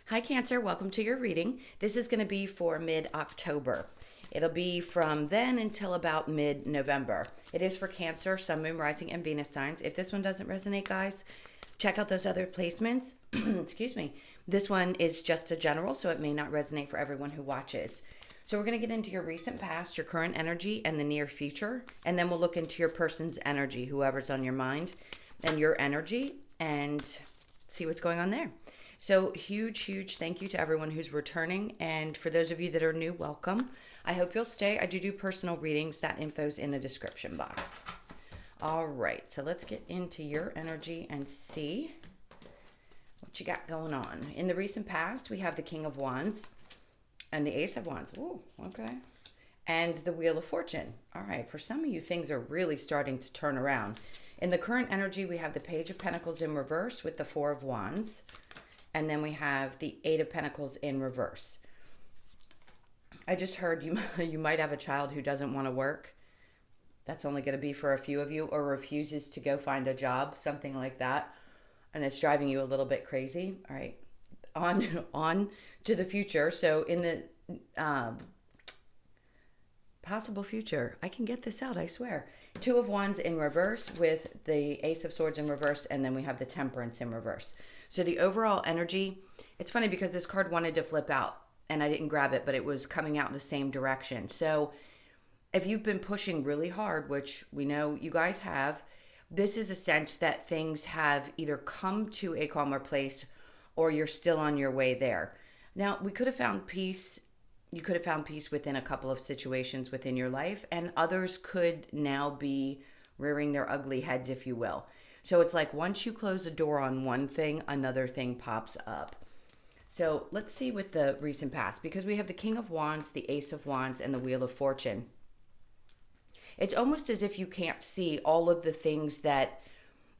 Hi, Cancer. Welcome to your reading. This is going to be for mid October. It'll be from then until about mid November. It is for Cancer, Sun, Moon, Rising, and Venus signs. If this one doesn't resonate, guys, check out those other placements. Excuse me. This one is just a general, so it may not resonate for everyone who watches. So, we're going to get into your recent past, your current energy, and the near future. And then we'll look into your person's energy, whoever's on your mind, and your energy, and see what's going on there. So huge thank you to everyone who's returning. And for those of you that are new, welcome. I hope you'll stay. I do personal readings. That info's in the description box. All right, so let's get into your energy and see what you got going on. In the recent past, we have the King of Wands and the Ace of Wands. Ooh, okay. And the Wheel of Fortune. All right, for some of you, things are really starting to turn around. In the current energy, we have the Page of Pentacles in reverse with the Four of Wands. And then we have the Eight of Pentacles in reverse. I just heard you might have a child who doesn't want to work. That's only going to be for a few of you, or refuses to go find a job, something like that. And it's driving you a little bit crazy. All right, on to the future. So in the possible future, I can get this out, I swear. Two of Wands in reverse with the Ace of Swords in reverse, and then we have the Temperance in reverse. So the overall energy, it's funny because this card wanted to flip out and I didn't grab it, but it was coming out in the same direction. So if you've been pushing really hard, which we know you guys have, this is a sense that things have either come to a calmer place or you're still on your way there. Now, we could have found peace. You could have found peace within a couple of situations within your life, and others could now be rearing their ugly heads, if you will. So it's like once you close a door on one thing, another thing pops up. So let's see with the recent past, because we have the King of Wands, the Ace of Wands, and the Wheel of Fortune. It's almost as if you can't see all of the things that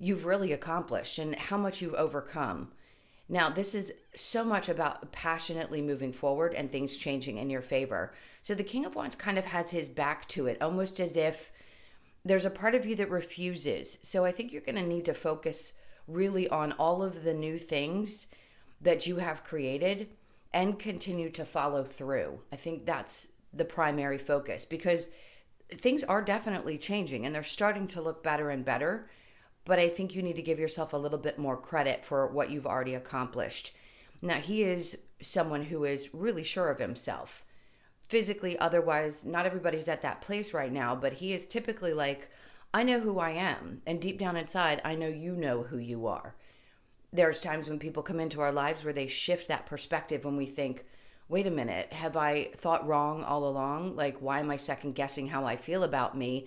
you've really accomplished and how much you've overcome. Now, this is so much about passionately moving forward and things changing in your favor. So the King of Wands kind of has his back to it, almost as if there's a part of you that refuses. So I think you're going to need to focus really on all of the new things that you have created and continue to follow through. I think that's the primary focus, because things are definitely changing and they're starting to look better and better. But I think you need to give yourself a little bit more credit for what you've already accomplished. Now, he is someone who is really sure of himself. Physically, otherwise, not everybody's at that place right now, but he is typically like, I know who I am. And deep down inside, I know you know who you are. There's times when people come into our lives where they shift that perspective when we think, wait a minute, have I thought wrong all along? Like, why am I second guessing how I feel about me?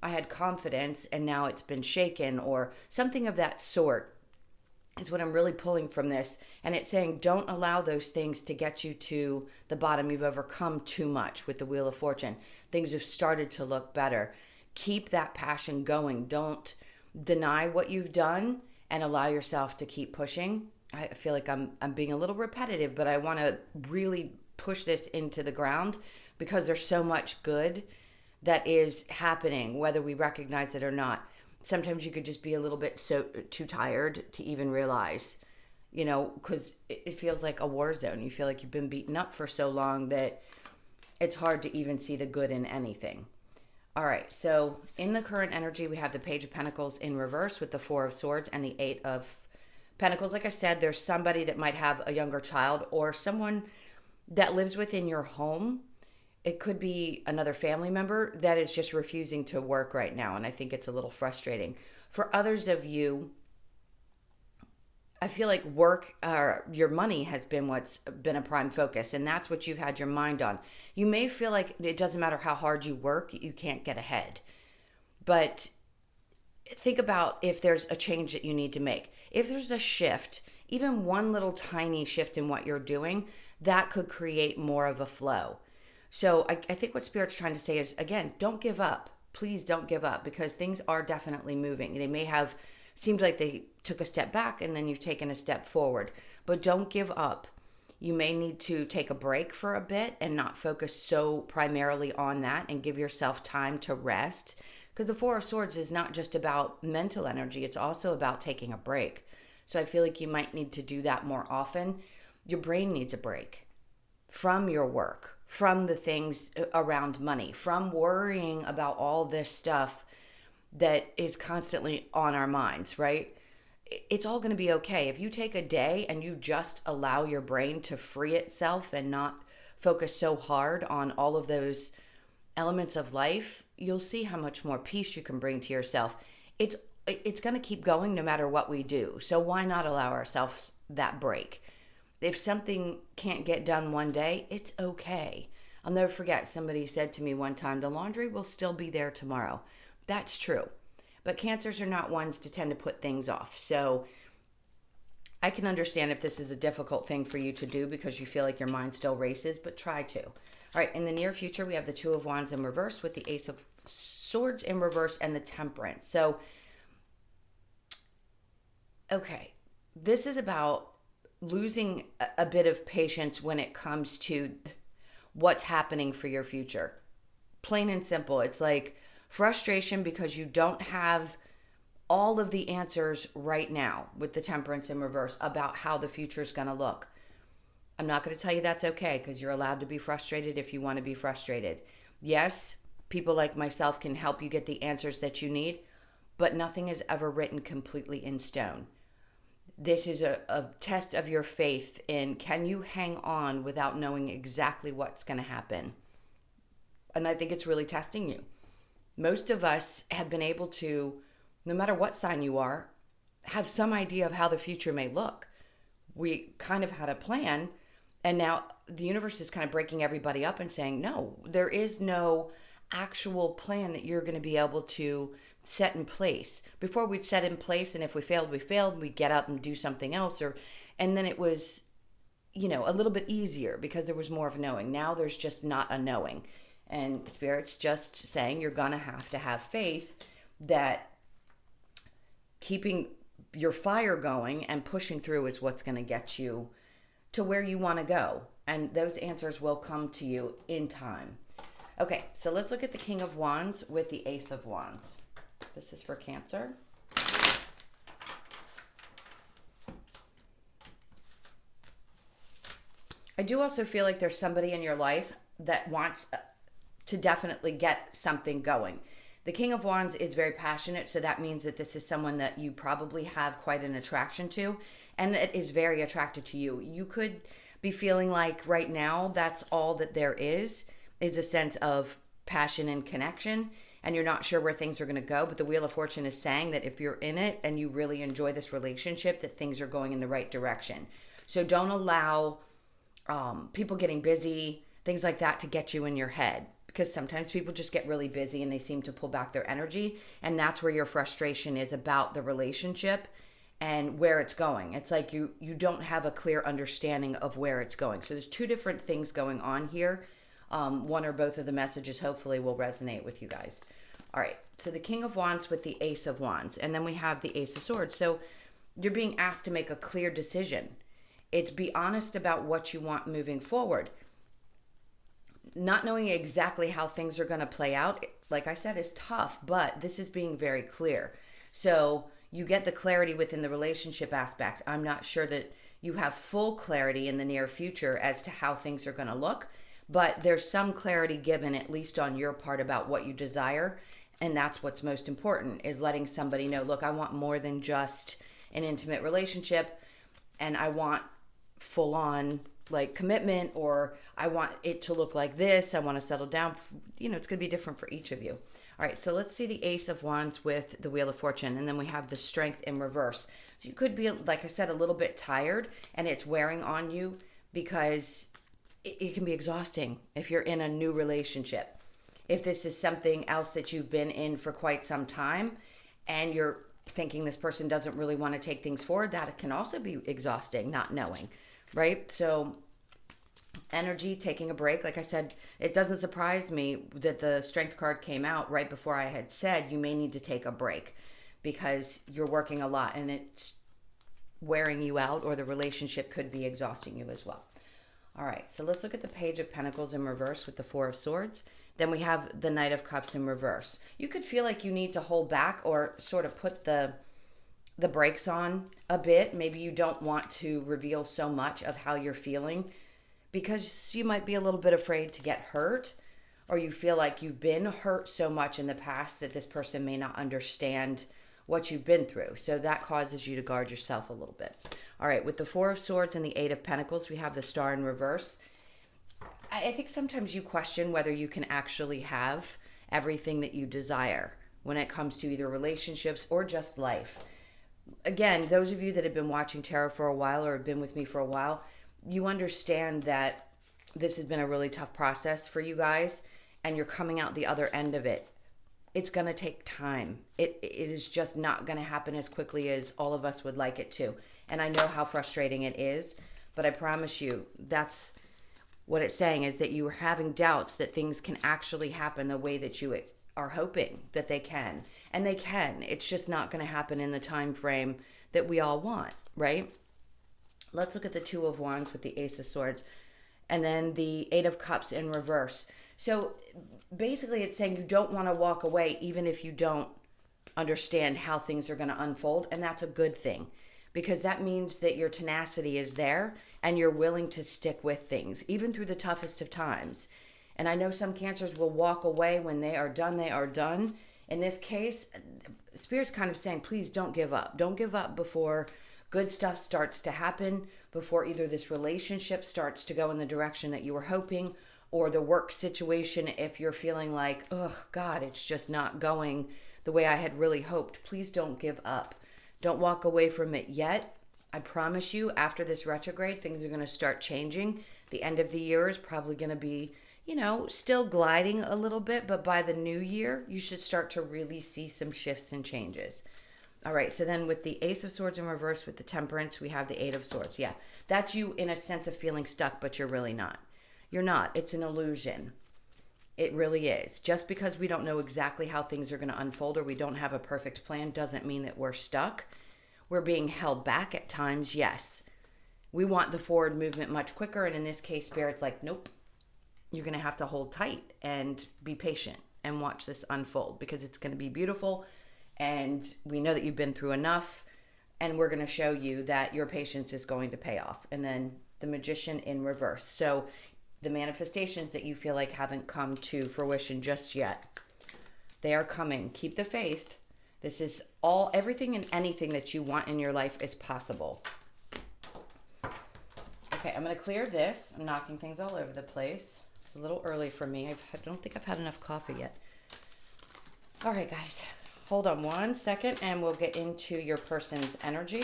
I had confidence and now it's been shaken, or something of that sort is what I'm really pulling from this. And it's saying, don't allow those things to get you to the bottom. You've overcome too much with the Wheel of Fortune. Things have started to look better. Keep that passion going. Don't deny what you've done and allow yourself to keep pushing. I feel like I'm being a little repetitive, but I want to really push this into the ground because there's so much good that is happening, whether we recognize it or not. Sometimes you could just be a little bit too tired to even realize, because it feels like a war zone. You feel like you've been beaten up for so long that it's hard to even see the good in anything. All right, so in the current energy, we have the Page of Pentacles in reverse with the Four of Swords and the Eight of Pentacles. Like I said, there's somebody that might have a younger child or someone that lives within your home. It could be another family member that is just refusing to work right now. And I think it's a little frustrating. For others of you, I feel like work, your money has been what's been a prime focus. And that's what you've had your mind on. You may feel like it doesn't matter how hard you work, you can't get ahead. But think about if there's a change that you need to make. If there's a shift, even one little tiny shift in what you're doing, that could create more of a flow. So I think what Spirit's trying to say is, again, don't give up. Please don't give up, because things are definitely moving. They may have seemed like they took a step back and then you've taken a step forward, but don't give up. You may need to take a break for a bit and not focus so primarily on that and give yourself time to rest, because the Four of Swords is not just about mental energy. It's also about taking a break. So I feel like you might need to do that more often. your brain needs a break from your work, from the things around money, from worrying about all this stuff that is constantly on our minds, right? It's all going to be okay. If you take a day and you just allow your brain to free itself and not focus so hard on all of those elements of life, you'll see how much more peace you can bring to yourself. It's going to keep going no matter what we do. So why not allow ourselves that break? If something can't get done one day, it's okay. I'll never forget, somebody said to me one time, the laundry will still be there tomorrow. That's true. But Cancers are not ones to tend to put things off. So I can understand if this is a difficult thing for you to do because you feel like your mind still races, but try to. All right, in the near future, we have the Two of Wands in reverse with the Ace of Swords in reverse and the Temperance. So, okay, this is about losing a bit of patience when it comes to what's happening for your future. Plain and simple. It's like frustration because you don't have all of the answers right now with the Temperance in reverse about how the future is going to look. I'm not going to tell you that's okay because you're allowed to be frustrated if you want to be frustrated. Yes, people like myself can help you get the answers that you need, but nothing is ever written completely in stone. This is a test of your faith in, can you hang on without knowing exactly what's going to happen? And I think it's really testing you. Most of us have been able to, no matter what sign you are, have some idea of how the future may look. We kind of had a plan, and now the universe is kind of breaking everybody up and saying, no, there is no actual plan that you're going to be able to set in place. Before we'd set in place, and if we failed, we'd get up and do something else, and then it was, a little bit easier because there was more of knowing. Now there's just not a knowing. And Spirit's just saying you're going to have faith that keeping your fire going and pushing through is what's going to get you to where you want to go. And those answers will come to you in time. Okay, so let's look at the King of Wands with the Ace of Wands. This is for Cancer. I do also feel like there's somebody in your life that wants to definitely get something going. The King of Wands is very passionate, so that means that this is someone that you probably have quite an attraction to and that is very attracted to you. You could be feeling like right now that's all that there is a sense of passion and connection, and you're not sure where things are going to go. But the Wheel of Fortune is saying that if you're in it and you really enjoy this relationship, that things are going in the right direction. So don't allow people getting busy, things like that, to get you in your head. Because sometimes people just get really busy and they seem to pull back their energy. And that's where your frustration is about the relationship and where it's going. It's like you don't have a clear understanding of where it's going. So there's two different things going on here. One or both of the messages hopefully will resonate with you guys. All right, so the King of Wands with the Ace of Wands. And then we have the Ace of Swords. So you're being asked to make a clear decision. It's be honest about what you want moving forward. Not knowing exactly how things are going to play out, like I said, is tough, but this is being very clear. So you get the clarity within the relationship aspect. I'm not sure that you have full clarity in the near future as to how things are going to look, but there's some clarity given, at least on your part, about what you desire. And that's what's most important, is letting somebody know, look, I want more than just an intimate relationship, and I want full on like commitment, or I want it to look like this. I want to settle down. It's going to be different for each of you. All right, so let's see the Ace of Wands with the Wheel of Fortune, and then we have the Strength in reverse. So you could be, like I said, a little bit tired, and it's wearing on you because it can be exhausting if you're in a new relationship. If this is something else that you've been in for quite some time and you're thinking this person doesn't really want to take things forward, that can also be exhausting, not knowing, right? So energy, taking a break. Like I said, it doesn't surprise me that the Strength card came out right before I had said you may need to take a break because you're working a lot and it's wearing you out, or the relationship could be exhausting you as well. All right, so let's look at the Page of Pentacles in reverse with the Four of Swords. Then we have the Knight of Cups in reverse. You could feel like you need to hold back or sort of put the the brakes on a bit. Maybe you don't want to reveal so much of how you're feeling because you might be a little bit afraid to get hurt, or you feel like you've been hurt so much in the past that this person may not understand what you've been through. So that causes you to guard yourself a little bit. All right, with the Four of Swords and the Eight of Pentacles, we have the Star in reverse. I think sometimes you question whether you can actually have everything that you desire when it comes to either relationships or just life. Again, those of you that have been watching tarot for a while or have been with me for a while, you understand that this has been a really tough process for you guys, and you're coming out the other end of it. It's going to take time. It is just not going to happen as quickly as all of us would like it to. And I know how frustrating it is, but I promise you, that's what it's saying, is that you are having doubts that things can actually happen the way that you are hoping that they can. And they can. It's just not going to happen in the time frame that we all want, right? Let's look at the Two of Wands with the Ace of Swords and then the Eight of Cups in reverse. So basically it's saying you don't want to walk away even if you don't understand how things are going to unfold. And that's a good thing, because that means that your tenacity is there and you're willing to stick with things, even through the toughest of times. And I know some Cancers will walk away when they are done. They are done. In this case, Spirit's kind of saying, please don't give up. Don't give up before good stuff starts to happen, before either this relationship starts to go in the direction that you were hoping, or the work situation, if you're feeling like, oh God, it's just not going the way I had really hoped. Please don't give up. Don't walk away from it yet. I promise you, after this retrograde, things are going to start changing. The end of the year is probably going to be, still gliding a little bit, but by the new year, you should start to really see some shifts and changes. All right, so then with the Ace of Swords in reverse, with the Temperance, we have the Eight of Swords. Yeah, that's you in a sense of feeling stuck, but you're really not. You're not. It's an illusion. It really is. Just because we don't know exactly how things are going to unfold, or we don't have a perfect plan, doesn't mean that we're stuck. We're being held back at times, yes. We want the forward movement much quicker, and in this case, Spirit's like, nope. You're going to have to hold tight and be patient and watch this unfold, because it's going to be beautiful. And we know that you've been through enough, and we're going to show you that your patience is going to pay off. And then the Magician in reverse. So the manifestations that you feel like haven't come to fruition just yet, they are coming. Keep the faith. This is everything and anything that you want in your life is possible. Okay, I'm going to clear this. I'm knocking things all over the place. It's a little early for me. I don't think I've had enough coffee yet. All right, guys. Hold on one second, and we'll get into your person's energy.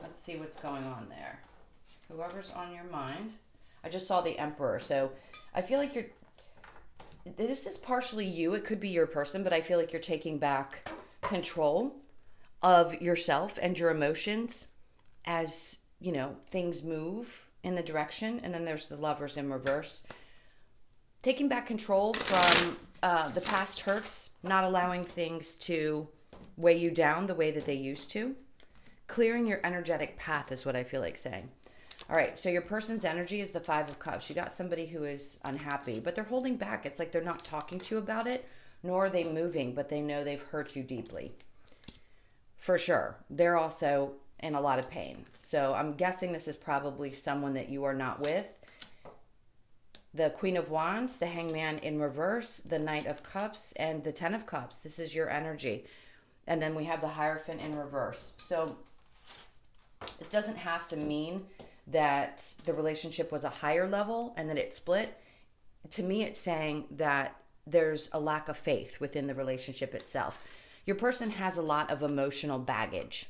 Let's see what's going on there. Whoever's on your mind. I just saw the Emperor, so I feel like this is partially you. It could be your person, but I feel like you're taking back control of yourself and your emotions as, things move in the direction. And then there's the Lovers in reverse. Taking back control from the past hurts, not allowing things to weigh you down the way that they used to. Clearing your energetic path is what I feel like saying. All right, so your person's energy is the Five of Cups. You got somebody who is unhappy, but they're holding back. It's like they're not talking to you about it, nor are they moving, but they know they've hurt you deeply. For sure. They're also in a lot of pain. So I'm guessing this is probably someone that you are not with. The Queen of Wands, the Hangman in reverse, the Knight of Cups, and the Ten of Cups. This is your energy. And then we have the Hierophant in reverse. So this doesn't have to mean that the relationship was a higher level and that it split. To me, it's saying that there's a lack of faith within the relationship itself. Your person has a lot of emotional baggage,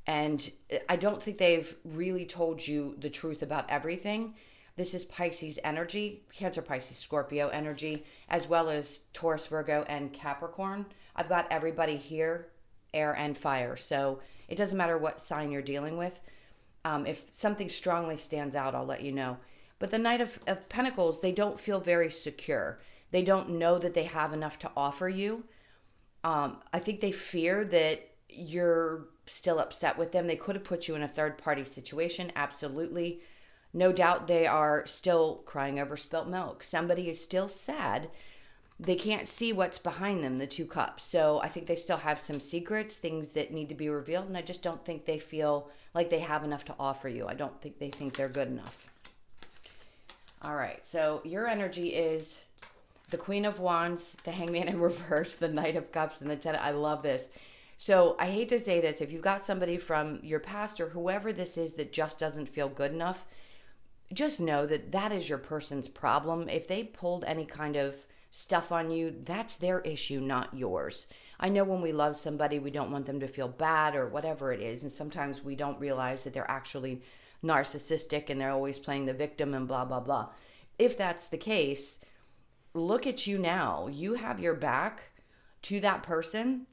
and I don't think they've really told you the truth about everything. This is Pisces energy, Cancer, Pisces, Scorpio energy, as well as Taurus, Virgo, and Capricorn. I've got everybody here, air and fire. So it doesn't matter what sign you're dealing with. If something strongly stands out, I'll let you know. But the Knight of Pentacles, they don't feel very secure. They don't know that they have enough to offer you. I think they fear that you're still upset with them. They could have put you in a third-party situation, absolutely. No doubt they are still crying over spilt milk. Somebody is still sad they can't see what's behind them, the two cups. So I think they still have some secrets, things that need to be revealed. And I just don't think they feel like they have enough to offer you. I don't think they think they're good enough. All right. So your energy is the Queen of Wands, the Hangman in reverse, the Knight of Cups, and the Ten. I love this. So I hate to say this. If you've got somebody from your past or whoever this is that just doesn't feel good enough, just know that that is your person's problem. If they pulled any kind of stuff on you, that's their issue, not yours. I know when we love somebody, we don't want them to feel bad or whatever it is. And sometimes we don't realize that they're actually narcissistic and they're always playing the victim and blah, blah, blah. If that's the case, look at you now. You have your back to that person.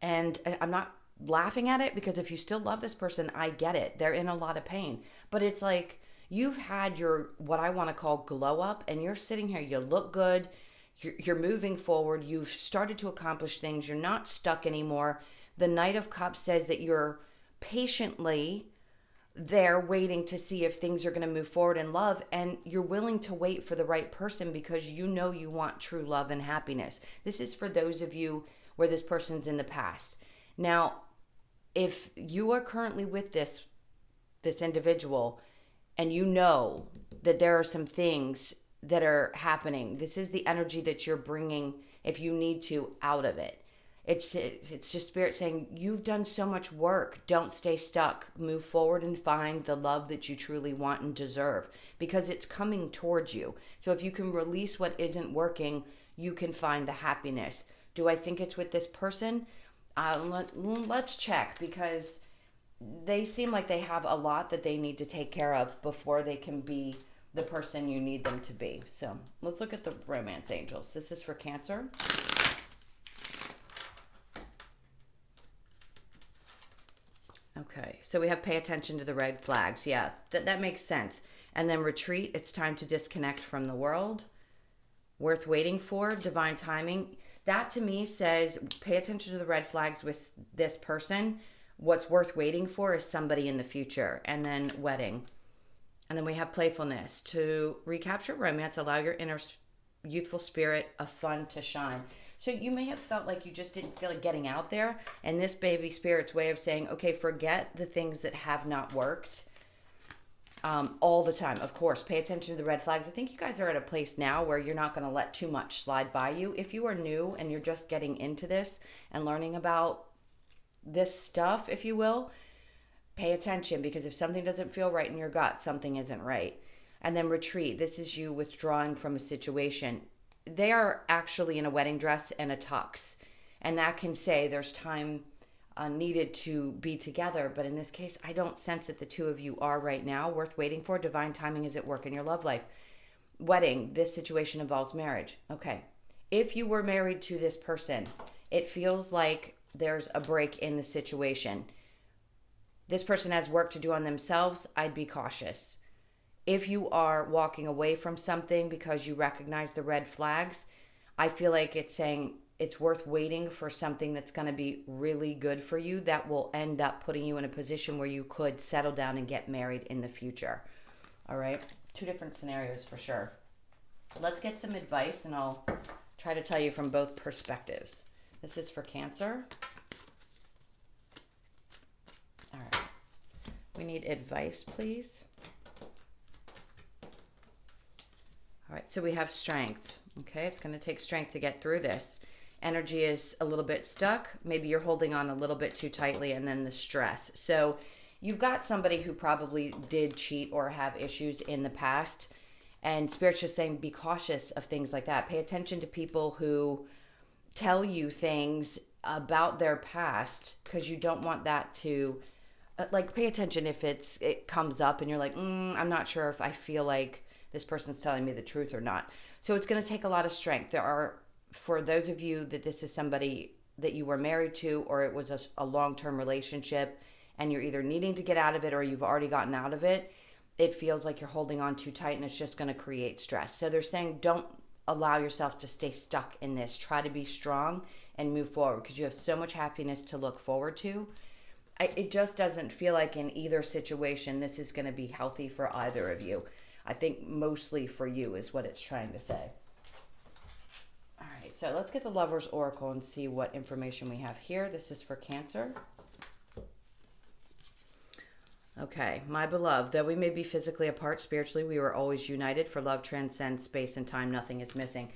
And I'm not laughing at it, because if you still love this person, I get it. They're in a lot of pain. But it's like you've had your, what I want to call glow up, and you're sitting here, you look good, you're moving forward, you've started to accomplish things, you're not stuck anymore. The Knight of Cups says that you're patiently there waiting to see if things are going to move forward in love, and you're willing to wait for the right person because you know you want true love and happiness. This is for those of you where this person's in the past. Now, if you are currently with this individual and you know that there are some things that are happening, this is the energy that you're bringing, if you need to, out of it. It's just Spirit saying, you've done so much work. Don't stay stuck. Move forward and find the love that you truly want and deserve, because it's coming towards you. So if you can release what isn't working, you can find the happiness. Do I think it's with this person? Let's check, because they seem like they have a lot that they need to take care of before they can be the person you need them to be. So let's look at the romance angels. This is for Cancer. Okay, so we have pay attention to the red flags. Yeah, that makes sense. And then retreat. It's time to disconnect from the world. Worth waiting for. Divine timing. That to me says pay attention to the red flags with this person. What's worth waiting for is somebody in the future. And then wedding. And then we have playfulness. To recapture romance, allow your inner youthful spirit of fun to shine. So you may have felt like you just didn't feel like getting out there. And this baby spirit's way of saying, okay, forget the things that have not worked all the time. Of course, pay attention to the red flags. I think you guys are at a place now where you're not going to let too much slide by you. If you are new and you're just getting into this and learning about this stuff, if you will, pay attention, because if something doesn't feel right in your gut, something isn't right. And then retreat. This is you withdrawing from a situation. They are actually in a wedding dress and a tux, and that can say there's time needed to be together. But in this case, I don't sense that the two of you are right now. Worth waiting for. Divine timing is at work in your love life. Wedding. This situation involves marriage. Okay. If you were married to this person, it feels like there's a break in the situation. This person has work to do on themselves. I'd be cautious. If you are walking away from something because you recognize the red flags, I feel like it's saying it's worth waiting for something that's going to be really good for you, that will end up putting you in a position where you could settle down and get married in the future. All right? Two different scenarios for sure. Let's get some advice, and I'll try to tell you from both perspectives. This is for Cancer. All right. We need advice, please. All right, so we have strength. Okay, it's going to take strength to get through this. Energy is a little bit stuck. Maybe you're holding on a little bit too tightly, and then the stress. So you've got somebody who probably did cheat or have issues in the past. And Spirit's just saying be cautious of things like that. Pay attention to people who tell you things about their past, because you don't want that to, like, pay attention if it comes up and you're like, I'm not sure if I feel like this person's telling me the truth or not. So it's going to take a lot of strength. There are, for those of you that this is somebody that you were married to, or it was a long-term relationship and you're either needing to get out of it or you've already gotten out of it, it feels like you're holding on too tight and it's just going to create stress. So they're saying don't allow yourself to stay stuck in this. Try to be strong and move forward, because you have so much happiness to look forward to. It just doesn't feel like in either situation this is going to be healthy for either of you. I think mostly for you is what it's trying to say. right, so let's get the Lover's Oracle and see what information we have here. This is for Cancer. Okay, my beloved, though we may be physically apart, spiritually we were always united, for love transcends space and time, nothing is missing.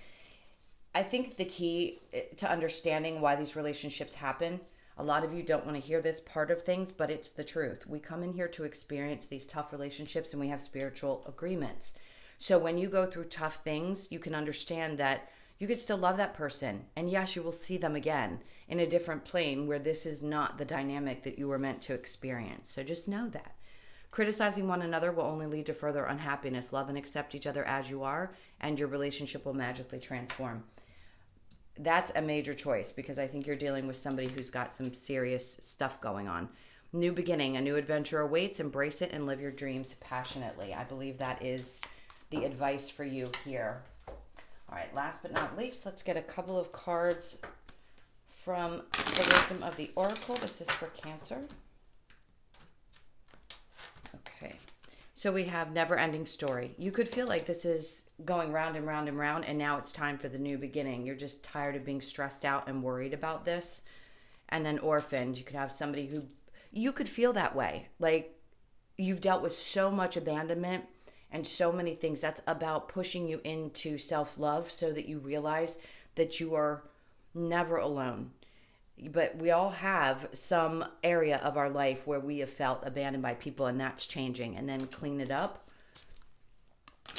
I think the key to understanding why these relationships happen, a lot of you don't want to hear this part of things, but it's the truth. We come in here to experience these tough relationships and we have spiritual agreements. So when you go through tough things, you can understand that you can still love that person. And yes, you will see them again in a different plane where this is not the dynamic that you were meant to experience. So just know that. Criticizing one another will only lead to further unhappiness. Love and accept each other as you are, and your relationship will magically transform. That's a major choice because I think you're dealing with somebody who's got some serious stuff going on. New beginning, a new adventure awaits. Embrace it and live your dreams passionately. I believe that is the advice for you here. All right, last but not least, let's get a couple of cards from the Wisdom of the Oracle. This is for Cancer. Okay, so we have Never Ending Story. You could feel like this is going round and round and round, and now it's time for the new beginning. You're just tired of being stressed out and worried about this. And then Orphaned, you could have somebody who, you could feel that way. Like you've dealt with so much abandonment and so many things. That's about pushing you into self-love so that you realize that you are never alone. But we all have some area of our life where we have felt abandoned by people, and that's changing. And then Clean It Up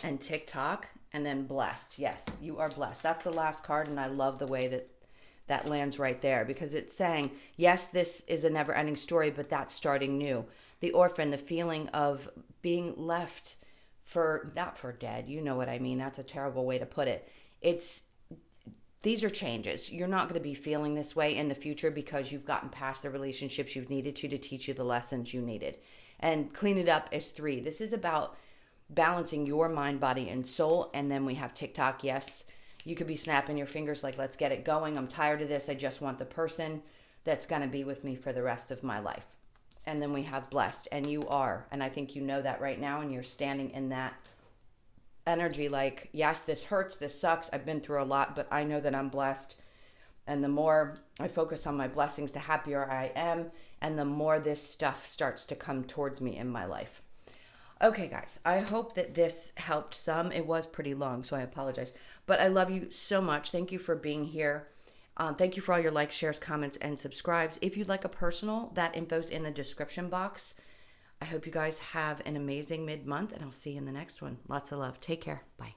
and TikTok, and then Blessed. Yes, you are blessed. That's the last card, and I love the way that that lands right there because it's saying, yes, this is a never-ending story, but that's starting new. The orphan, the feeling of being left for, not for dead, you know what I mean. That's a terrible way to put it. These are changes. You're not going to be feeling this way in the future because you've gotten past the relationships you've needed to teach you the lessons you needed. And Clean It Up is 3. This is about balancing your mind, body, and soul. And then we have TikTok. Yes, you could be snapping your fingers like, let's get it going. I'm tired of this. I just want the person that's going to be with me for the rest of my life. And then we have Blessed. And you are. And I think you know that right now. And you're standing in that energy like, yes, this hurts, this sucks, I've been through a lot, but I know that I'm blessed. And the more I focus on my blessings, the happier I am, and the more this stuff starts to come towards me in my life. Okay, guys, I hope that this helped some. It was pretty long, so I apologize. But I love you so much. Thank you for being here. Thank you for all your likes, shares, comments, and subscribes. If you'd like a personal, that info's in the description box. I hope you guys have an amazing mid-month, and I'll see you in the next one. Lots of love. Take care. Bye.